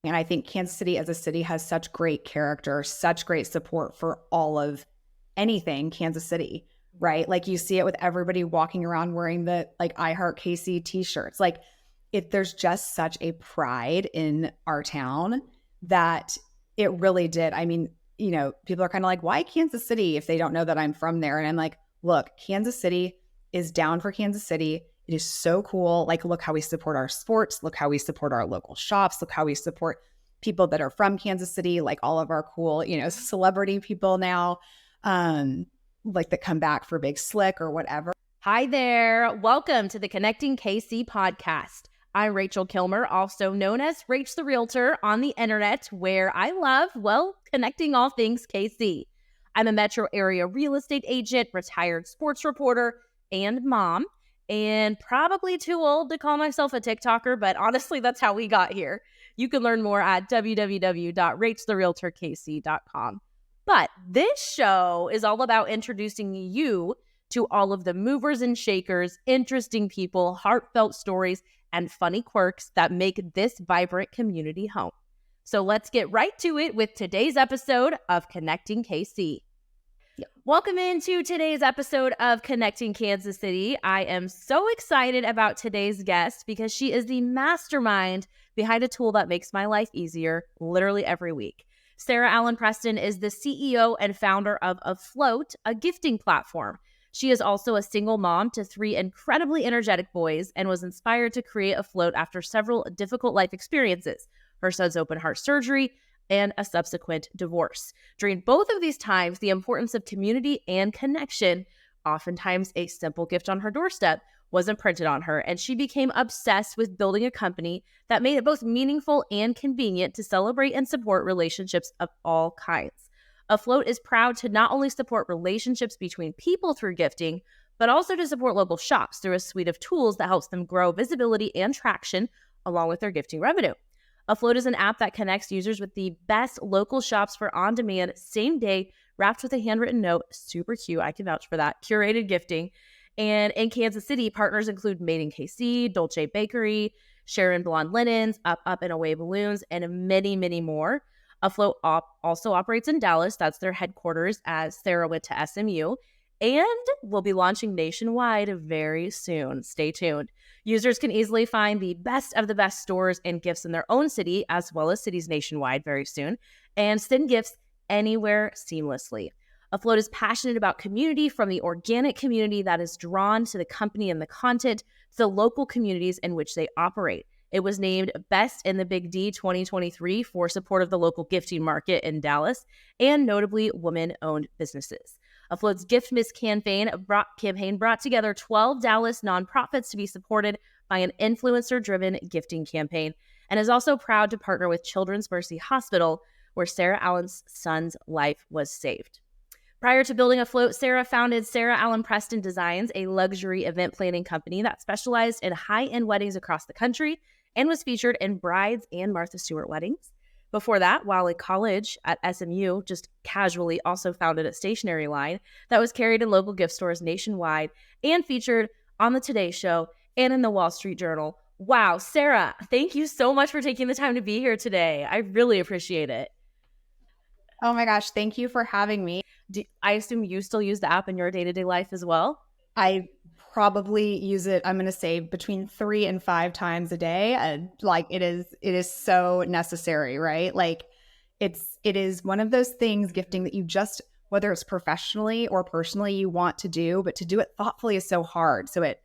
And I think Kansas City as a city has such great character, such great support for all of anything Kansas City, right? Like you see it with everybody walking around wearing the like I Heart KC t-shirts. Like there's just such a pride in our town that it really did. I mean, people are kind of like, why Kansas City if they don't know that I'm from there? And I'm like, look, Kansas City is down for Kansas City. It is so cool. Like, look how we support our sports. Look how we support our local shops. Look how we support people that are from Kansas City, like all of our cool, celebrity people now, like that come back for Big Slick or whatever. Hi there. Welcome to the Connecting KC podcast. I'm Rachel Kilmer, also known as Rach the Realtor on the internet, where I love, connecting all things KC. I'm a metro area real estate agent, retired sports reporter, and mom, and probably too old to call myself a TikToker, but honestly, that's how we got here. You can learn more at www.rachtherealtorkc.com. But this show is all about introducing you to all of the movers and shakers, interesting people, heartfelt stories, and funny quirks that make this vibrant community home. So let's get right to it with today's episode of Connecting KC. Welcome into today's episode of Connecting Kansas City. I am so excited about today's guest because she is the mastermind behind a tool that makes my life easier literally every week. Sarah Allen Preston is the CEO and founder of Afloat, a gifting platform. She is also a single mom to 3 incredibly energetic boys and was inspired to create Afloat after several difficult life experiences, her son's open heart surgery, and a subsequent divorce. During both of these times, the importance of community and connection, oftentimes a simple gift on her doorstep, was imprinted on her, and she became obsessed with building a company that made it both meaningful and convenient to celebrate and support relationships of all kinds. Afloat is proud to not only support relationships between people through gifting, but also to support local shops through a suite of tools that helps them grow visibility and traction along with their gifting revenue. Afloat is an app that connects users with the best local shops for on-demand, same-day, wrapped with a handwritten note, super cute, I can vouch for that, curated gifting. And in Kansas City, partners include Made in KC, Dolce Bakery, Sharon Blonde Linens, Up and Away Balloons, and many, many more. Afloat also operates in Dallas. That's their headquarters, as Sarah went to SMU, and will be launching nationwide very soon. Stay tuned. Users can easily find the best of the best stores and gifts in their own city, as well as cities nationwide very soon, and send gifts anywhere seamlessly. Afloat is passionate about community, from the organic community that is drawn to the company and the content to the local communities in which they operate. It was named Best in the Big D 2023 for support of the local gifting market in Dallas and notably women-owned businesses. Afloat's Gift Miss campaign brought together 12 Dallas nonprofits to be supported by an influencer-driven gifting campaign, and is also proud to partner with Children's Mercy Hospital, where Sarah Allen's son's life was saved. Prior to building Afloat, Sarah founded Sarah Allen Preston Designs, a luxury event planning company that specialized in high-end weddings across the country and was featured in Brides and Martha Stewart weddings. Before that, while in college at SMU, just casually also founded a stationery line that was carried in local gift stores nationwide and featured on the Today Show and in the Wall Street Journal. Wow, Sarah, thank you so much for taking the time to be here today. I really appreciate it. Oh my gosh, thank you for having me. I assume you still use the app in your day-to-day life as well? I probably use it, I'm going to say, between 3 and 5 times a day. And like it is so necessary, right? Like it is one of those things, gifting, that you just, whether it's professionally or personally, you want to do, but to do it thoughtfully is so hard. So it,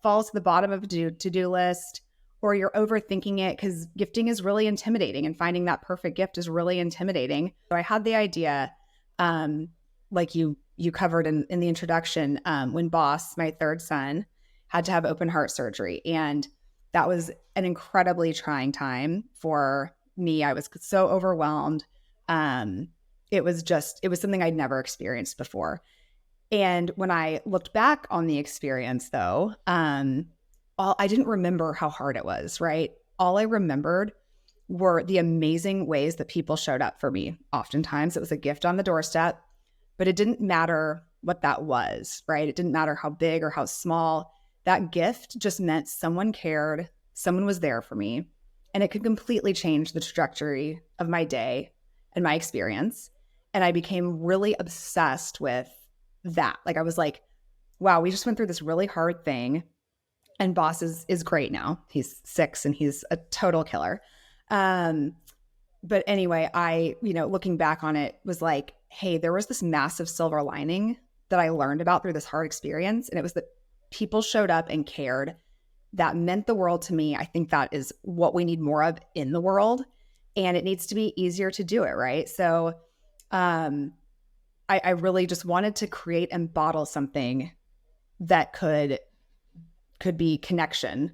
falls to the bottom of a to-do list, or you're overthinking it because gifting is really intimidating and finding that perfect gift is really intimidating. So I had the idea, like you covered in the introduction, when Boss, my third son, had to have open heart surgery. And that was an incredibly trying time for me. I was so overwhelmed. It was something I'd never experienced before. And when I looked back on the experience, though, I didn't remember how hard it was, right? All I remembered were the amazing ways that people showed up for me. Oftentimes it was a gift on the doorstep, but it didn't matter what that was, right? It didn't matter how big or how small. That gift just meant someone cared, someone was there for me, And it could completely change the trajectory of my day and my experience. And I became really obsessed with that. Like I was like, wow, we just went through this really hard thing. And boss is great now. He's 6 and he's a total killer. Um, but anyway, looking back on it was like, hey, there was this massive silver lining that I learned about through this hard experience. And it was that people showed up and cared. That meant the world to me. I think that is what we need more of in the world. And it needs to be easier to do it, right? So I really just wanted to create and bottle something that could be connection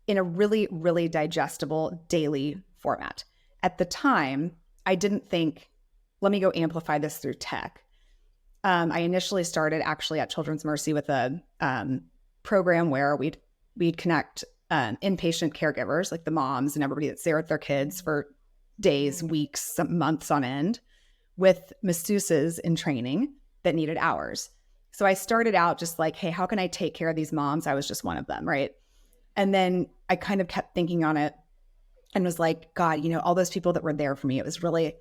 in a really, really digestible daily format. At the time, I didn't think, let me go amplify this through tech. I initially started actually at Children's Mercy with a program where we'd connect inpatient caregivers, like the moms and everybody that's there with their kids for days, weeks, some months on end, with masseuses in training that needed hours. So I started out just like, hey, how can I take care of these moms? I was just one of them, right? And then I kind of kept thinking on it and was like, God, all those people that were there for me, it was really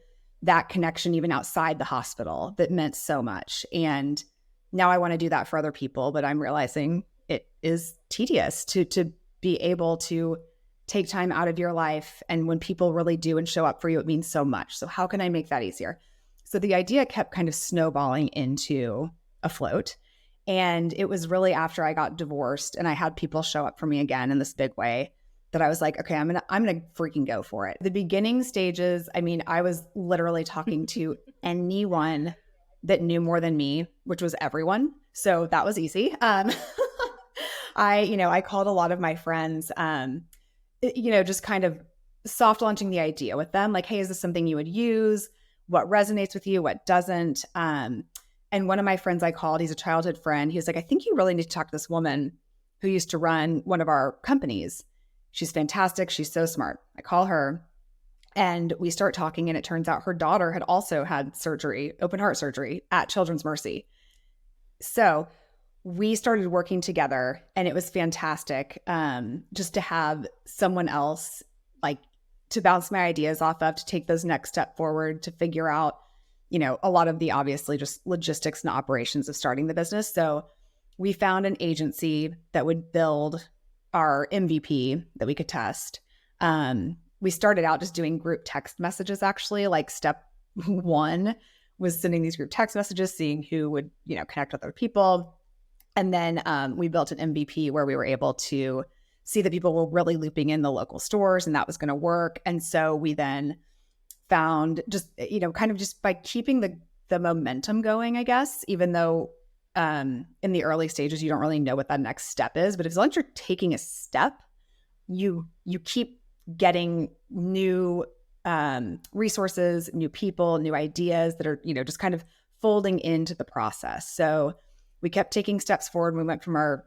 that connection even outside the hospital that meant so much. And now I want to do that for other people, but I'm realizing it is tedious to be able to take time out of your life. And when people really do and show up for you, it means so much. So how can I make that easier? So the idea kept kind of snowballing into Afloat. And it was really after I got divorced and I had people show up for me again in this big way that I was like, okay, I'm gonna freaking go for it. The beginning stages, I mean, I was literally talking to anyone that knew more than me, which was everyone. So that was easy. I called a lot of my friends, just kind of soft launching the idea with them, like, hey, is this something you would use? What resonates with you? What doesn't? And one of my friends I called, he's a childhood friend. He was like, I think you really need to talk to this woman who used to run one of our companies. She's fantastic. She's so smart. I call her and we start talking. And it turns out her daughter had also had surgery, open heart surgery at Children's Mercy. So we started working together and it was fantastic just to have someone else like to bounce my ideas off of, to take those next step forward, to figure out, a lot of the obviously just logistics and operations of starting the business. So we found an agency that would build our MVP that we could test. We started out just doing group text messages, actually. Like step 1 was sending these group text messages, seeing who would, connect with other people. And then we built an MVP where we were able to see that people were really looping in the local stores and that was going to work. And so we then found just, kind of just by keeping the momentum going, I guess, even though in the early stages, you don't really know what that next step is. But as long as you're taking a step, you keep getting new resources, new people, new ideas that are, just kind of folding into the process. So we kept taking steps forward. We went from our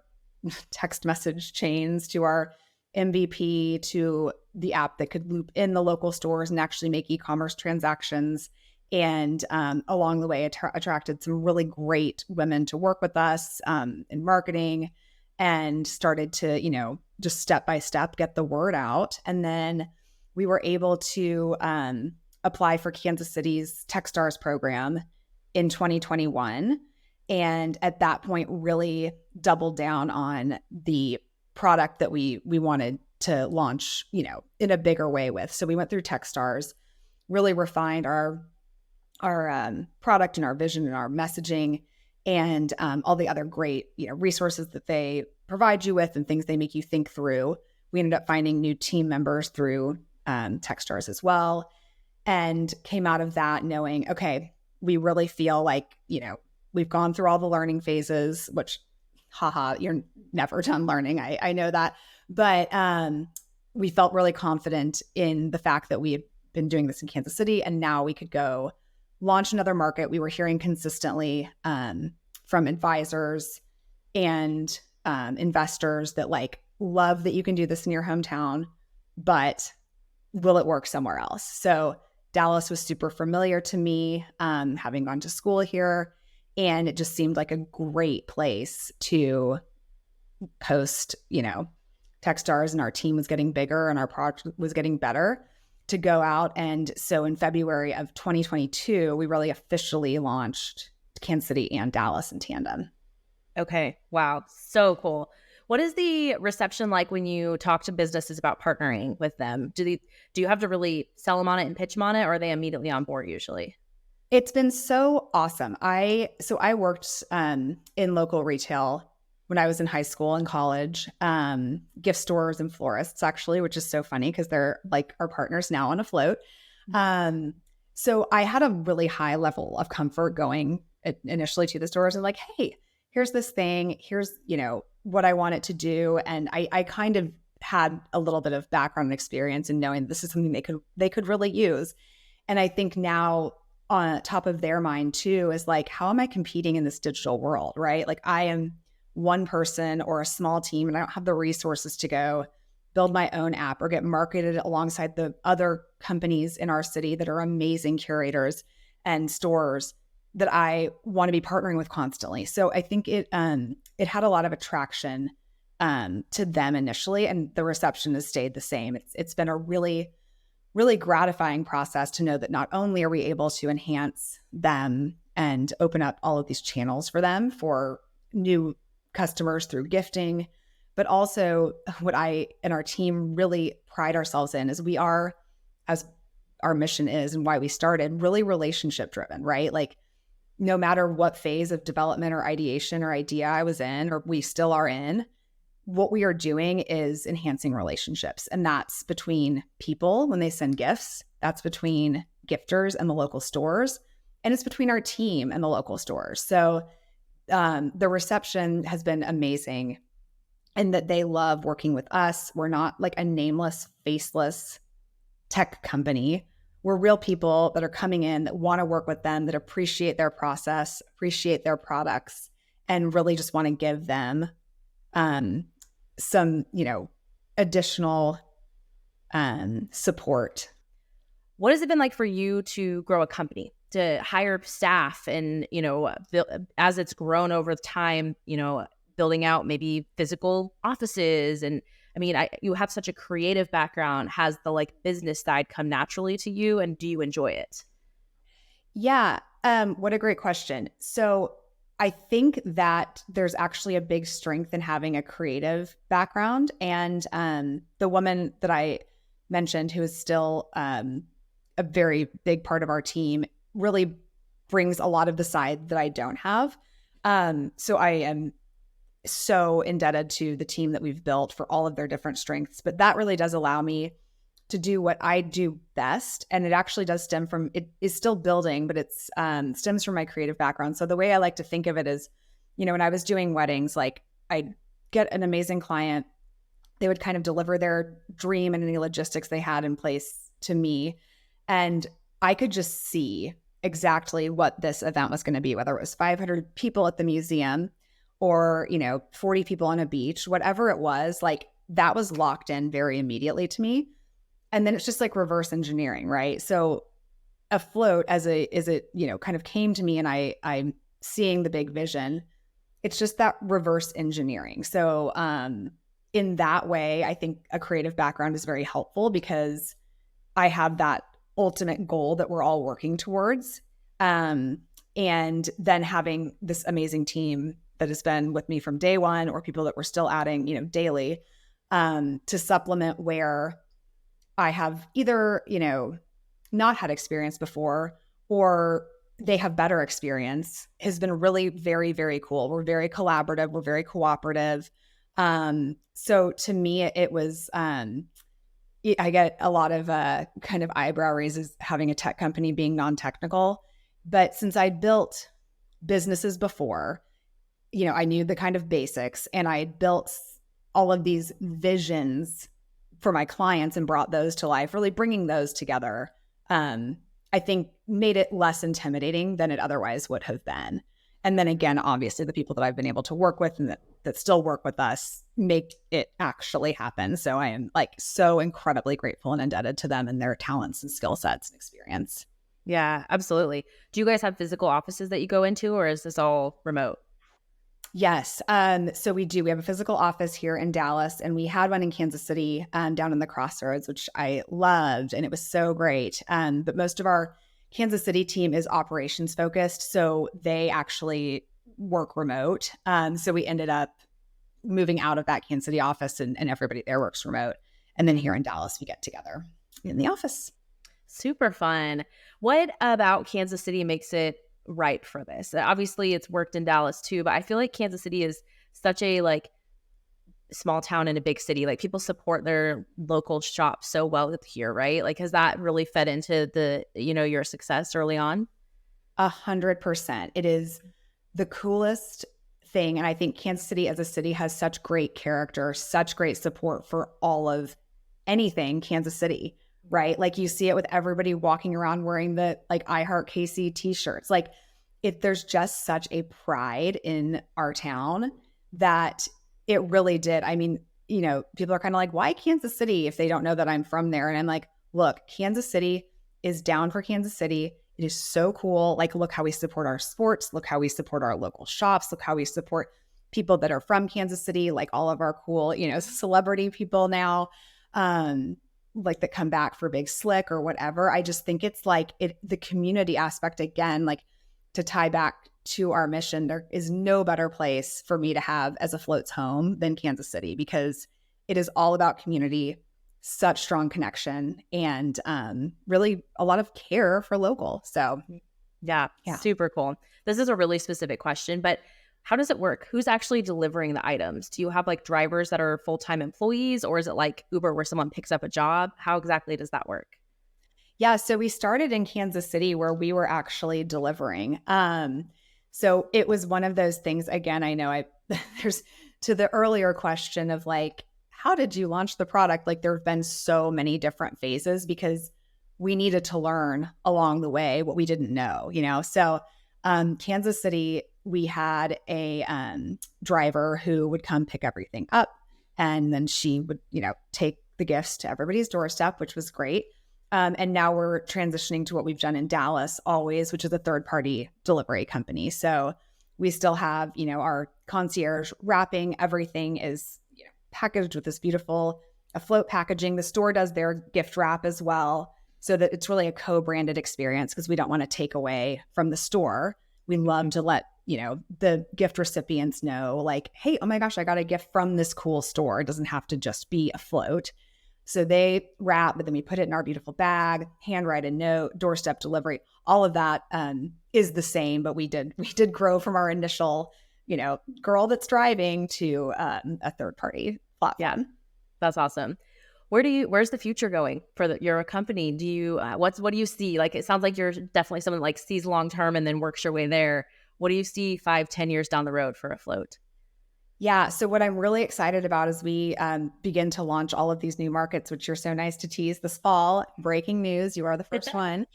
text message chains to our MVP to the app that could loop in the local stores and actually make e-commerce transactions. And along the way, attracted some really great women to work with us in marketing and started to, just step by step get the word out. And then we were able to apply for Kansas City's Techstars program in 2021. And at that point, really doubled down on the product that we wanted to launch, in a bigger way with. So we went through Techstars, really refined our product and our vision and our messaging and all the other great, resources that they provide you with and things they make you think through. We ended up finding new team members through Techstars as well, and came out of that knowing, okay, we really feel like, we've gone through all the learning phases, which, you're never done learning. I know that. But we felt really confident in the fact that we had been doing this in Kansas City and now we could go launch another market. We were hearing consistently from advisors and investors that love that you can do this in your hometown, but will it work somewhere else? So Dallas was super familiar to me, having gone to school here. And it just seemed like a great place to post, Techstars and our team was getting bigger and our product was getting better, to go out. And so in February of 2022, we really officially launched Kansas City and Dallas in tandem. Okay. Wow. So cool. What is the reception like when you talk to businesses about partnering with them? Do you have to really sell them on it and pitch them on it, or are they immediately on board usually? It's been so awesome. I worked in local retail when I was in high school and college, gift stores and florists actually, which is so funny because they're like our partners now on Afloat. So I had a really high level of comfort going initially to the stores and like, hey, here's this thing, here's, what I want it to do. And I kind of had a little bit of background experience in knowing this is something they could really use. And I think now on top of their mind too is like, how am I competing in this digital world, right? Like I am one person or a small team and I don't have the resources to go build my own app or get marketed alongside the other companies in our city that are amazing curators and stores that I want to be partnering with constantly. So I think it had a lot of attraction to them initially, and the reception has stayed the same. It's been a really, really gratifying process to know that not only are we able to enhance them and open up all of these channels for them for new customers through gifting, but also what I and our team really pride ourselves in is we are, as our mission is and why we started, really relationship driven, right? Like no matter what phase of development or ideation or idea I was in, or we still are in, what we are doing is enhancing relationships. And that's between people when they send gifts, that's between gifters and the local stores, and it's between our team and the local stores. So the reception has been amazing and that they love working with us. We're not like a nameless, faceless tech company. We're real people that are coming in that want to work with them, that appreciate their process, appreciate their products, and really just want to give them some, additional support. What has it been like for you to grow a company, to hire staff and, as it's grown over time, building out maybe physical offices? And I mean, you have such a creative background. Has the like business side come naturally to you, and do you enjoy it? Yeah. What a great question. So I think that there's actually a big strength in having a creative background. And the woman that I mentioned, who is still a very big part of our team, really brings a lot of the side that I don't have. So I am so indebted to the team that we've built for all of their different strengths. But that really does allow me to do what I do best. And it actually does stem from, it is still building, but it's stems from my creative background. So the way I like to think of it is, when I was doing weddings, like I'd get an amazing client, they would kind of deliver their dream and any logistics they had in place to me. And I could just see exactly what this event was going to be, whether it was 500 people at the museum or, 40 people on a beach, whatever it was, like that was locked in very immediately to me. And then it's just like reverse engineering, right? So Afloat as it kind of came to me and I'm seeing the big vision. It's just that reverse engineering. So in that way, I think a creative background is very helpful because I have that ultimate goal that we're all working towards. And then having this amazing team that has been with me from day one, or people that we're still adding, daily, to supplement where I have either, not had experience before or they have better experience, has been really very, very cool. We're very collaborative. We're very cooperative. So to me, it was, I get a lot of kind of eyebrow raises having a tech company being non-technical. But since I built businesses before, I knew the kind of basics, and I built all of these visions for my clients and brought those to life, really bringing those together, I think made it less intimidating than it otherwise would have been. And then again, obviously the people that I've been able to work with and that still work with us make it actually happen. So I am like so incredibly grateful and indebted to them and their talents and skill sets and experience. Yeah, absolutely. Do you guys have physical offices that you go into, or is this all remote? Yes. So we do. We have a physical office here in Dallas, and we had one in Kansas City, down in the Crossroads, which I loved, and it was so great. But most of our Kansas City team is operations focused, so they actually work remote. So we ended up moving out of that Kansas City office, and everybody there works remote. And then here in Dallas, we get together in the office. Super fun. What about Kansas City makes it right for this? Obviously, it's worked in Dallas too, but I feel like Kansas City is such a like small town in a big city. Like people support their local shops so well here, right? Like has that really fed into the, your success early on? 100%. It is the coolest thing. And I think Kansas City as a city has such great character, such great support for all of anything Kansas City, right? Like you see it with everybody walking around wearing the like I Heart KC t-shirts. Like there's just such a pride in our town that it really did. I mean, people are kind of like, why Kansas City if they don't know that I'm from there? And I'm like, look, Kansas City is down for Kansas City. It is so cool. Like, look how we support our sports. Look how we support our local shops. Look how we support people that are from Kansas City, like all of our cool, celebrity people now, like that come back for Big Slick or whatever. I just think it's like the community aspect again, like to tie back to our mission, there is no better place for me to have as Afloat's home than Kansas City because it is all about community, such strong connection, and really a lot of care for local. So yeah, super cool. This is a really specific question, but how does it work? Who's actually delivering the items? Do you have like drivers that are full-time employees, or is it like Uber where someone picks up a job? How exactly does that work? Yeah, so we started in Kansas City where we were actually delivering. So it was one of those things, again, I know there's to the earlier question of like, how did you launch the product? Like there have been so many different phases because we needed to learn along the way what we didn't know, So Kansas City, we had a driver who would come pick everything up, and then she would, take the gifts to everybody's doorstep, which was great. And now we're transitioning to what we've done in Dallas always, which is a third-party delivery company. So we still have, our concierge wrapping. Everything is packaged with this beautiful Afloat packaging. The store does their gift wrap as well, so that it's really a co-branded experience because we don't want to take away from the store. We love to let, the gift recipients know like, hey, oh my gosh, I got a gift from this cool store. It doesn't have to just be Afloat. So they wrap, but then we put it in our beautiful bag, handwrite a note, doorstep delivery. All of that is the same, but we did grow from our initial, girl that's driving to a third party platform. Yeah, that's awesome. Where's the future going for your company? Do you what do you see? Like it sounds like you're definitely someone like sees long term and then works your way there. What do you see 5-10 years down the road for Afloat? Yeah. So what I'm really excited about is we begin to launch all of these new markets, which you're so nice to tease this fall. Breaking news. You are the first one.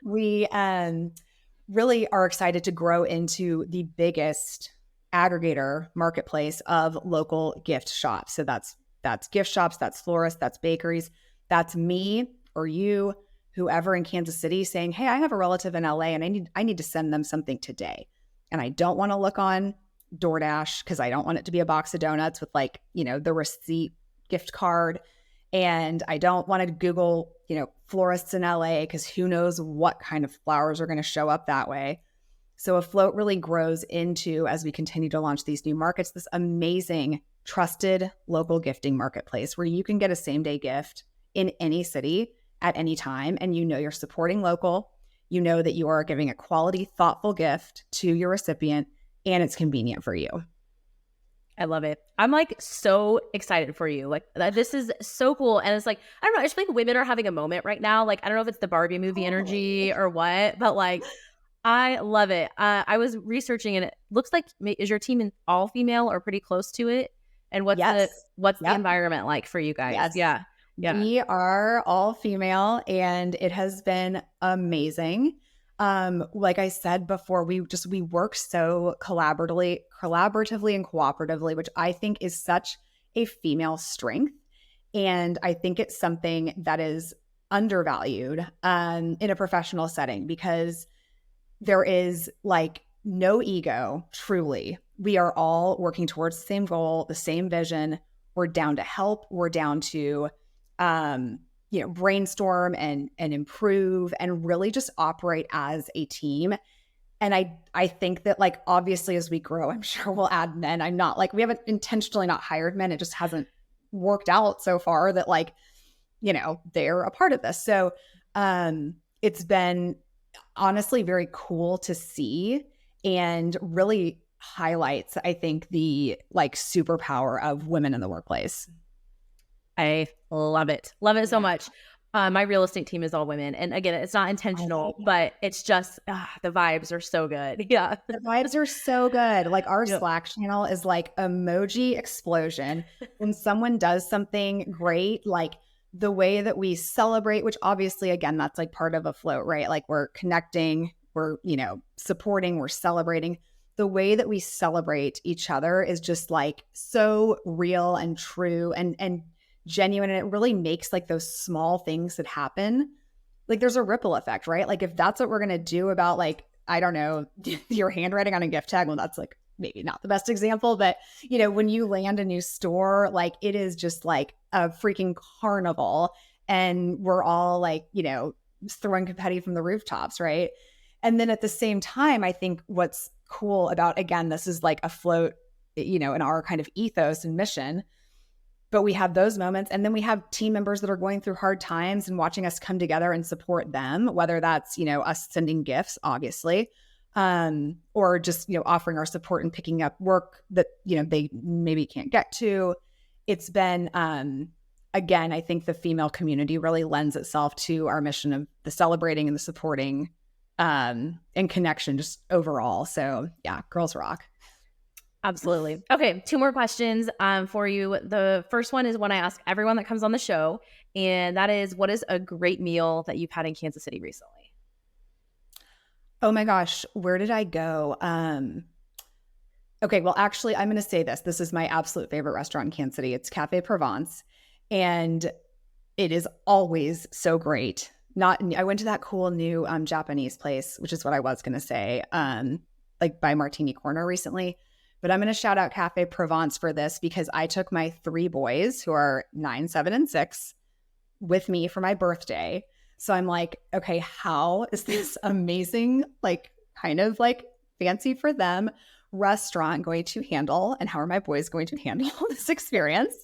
We really are excited to grow into the biggest aggregator marketplace of local gift shops. So that's gift shops, that's florists, that's bakeries. That's me or you, whoever in Kansas City saying, hey, I have a relative in LA and I need to send them something today. And I don't want to look on DoorDash because I don't want it to be a box of donuts with like, the receipt gift card. And I don't want to Google, florists in LA because who knows what kind of flowers are going to show up that way. So Afloat really grows into, as we continue to launch these new markets, this amazing, trusted local gifting marketplace where you can get a same day gift in any city at any time. And you're supporting local, that you are giving a quality, thoughtful gift to your recipient, and it's convenient for you. I love it. I'm like so excited for you. Like this is so cool. And it's like, I don't know, I just think women are having a moment right now. Like, I don't know if it's the Barbie movie energy or what, but like, I love it. I was researching and it looks like, is your team all female or pretty close to it? And what's the environment like for you guys? Yes. Yeah. We are all female and it has been amazing. Like I said before, we work so collaboratively and cooperatively, which I think is such a female strength. And I think it's something that is undervalued in a professional setting because there is like no ego truly we are all working towards the same goal, the same vision. We're down to help. We're down to, brainstorm and improve and really just operate as a team. And I think that, like, obviously as we grow, I'm sure we'll add men. I'm not like, we haven't intentionally not hired men. It just hasn't worked out so far that, like, they're a part of this. So it's been honestly very cool to see, and really highlights, I think, the like superpower of women in the workplace. I love it. Love it so Yeah. much. My real estate team is all women. And again, it's not intentional, but it's just the vibes are so good. Yeah. The vibes are so good. Like, our Yep. Slack channel is like emoji explosion. When someone does something great, like the way that we celebrate, which obviously, again, that's like part of Afloat, right? Like, we're connecting, we're, supporting, we're celebrating. The way that we celebrate each other is just like so real and true and genuine. And it really makes like those small things that happen, like, there's a ripple effect, right? Like, if that's what we're going to do about, like, I don't know, your handwriting on a gift tag, well, that's like maybe not the best example, but when you land a new store, like, it is just like a freaking carnival, and we're all like, throwing confetti from the rooftops, right? And then at the same time, I think what's cool about, again, this is like Afloat, in our kind of ethos and mission. But we have those moments, and then we have team members that are going through hard times and watching us come together and support them, whether that's, us sending gifts, obviously, or just, offering our support and picking up work that, they maybe can't get to. It's been, again, I think the female community really lends itself to our mission of the celebrating and the supporting, and connection just overall. So yeah, girls rock. Absolutely. Okay, two more questions for you. The first one is one I ask everyone that comes on the show, and that is, what is a great meal that you've had in Kansas City recently? Oh my gosh, where did I go? Okay, well, actually, I'm going to say this. This is my absolute favorite restaurant in Kansas City. It's Cafe Provence, and it is always so great. I went to that cool new Japanese place, which is what I was going to say, like by Martini Corner recently. But I'm going to shout out Cafe Provence for this, because I took my 3 boys, who are 9, 7, and 6, with me for my birthday. So I'm like, okay, how is this amazing, like, kind of like fancy for them restaurant going to handle, and how are my boys going to handle this experience?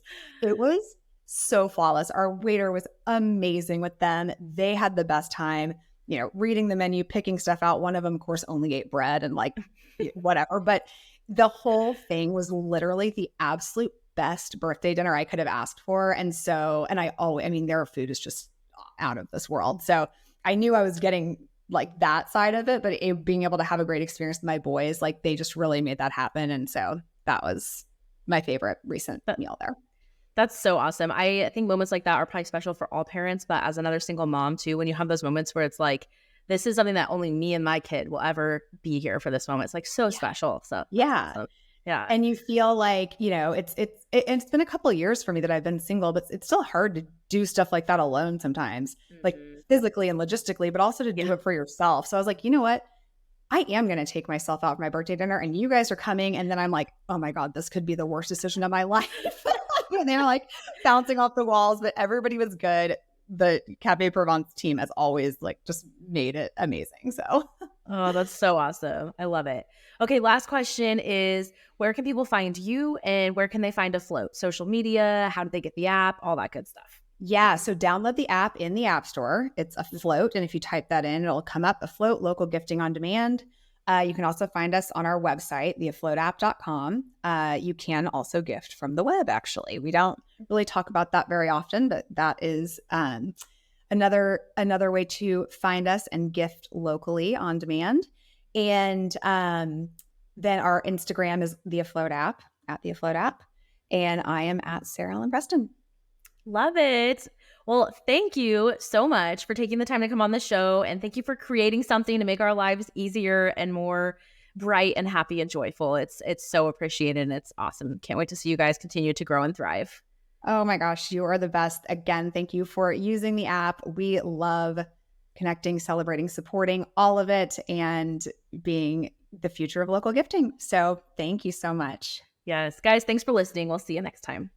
It was so flawless. Our waiter was amazing with them. They had the best time, reading the menu, picking stuff out. One of them, of course, only ate bread and like whatever, but the whole thing was literally the absolute best birthday dinner I could have asked for. And so, and I mean, their food is just out of this world. So I knew I was getting like that side of it, but being able to have a great experience with my boys, like, they just really made that happen. And so that was my favorite recent meal there. That's so awesome. I think moments like that are probably special for all parents, but as another single mom too, when you have those moments where it's like, this is something that only me and my kid will ever be here for this moment. It's like so special. So yeah. awesome. Yeah. And you feel like, it's been a couple of years for me that I've been single, but it's still hard to do stuff like that alone sometimes, like physically and logistically, but also to do it for yourself. So I was like, you know what? I am going to take myself out for my birthday dinner, and you guys are coming. And then I'm like, oh my God, this could be the worst decision of my life. And they're like bouncing off the walls, but everybody was good. The Cafe Provence team, as always, like, just made it amazing. So, oh, that's so awesome. I love it. Okay, last question is, where can people find you, and where can they find Afloat? Social media, how do they get the app, all that good stuff? Yeah, so download the app in the App Store. It's Afloat, and if you type that in, it'll come up, Afloat Local Gifting on Demand. You can also find us on our website, theafloatapp.com. You can also gift from the web, actually. We don't really talk about that very often, but that is another way to find us and gift locally on demand. And then our Instagram is the Afloat app, at the Afloat app. And I am at Sarah Allen Preston. Love it. Well, thank you so much for taking the time to come on the show, and thank you for creating something to make our lives easier and more bright and happy and joyful. It's so appreciated, and it's awesome. Can't wait to see you guys continue to grow and thrive. Oh my gosh, you are the best. Again, thank you for using the app. We love connecting, celebrating, supporting all of it, and being the future of local gifting. So thank you so much. Yes. Guys, thanks for listening. We'll see you next time.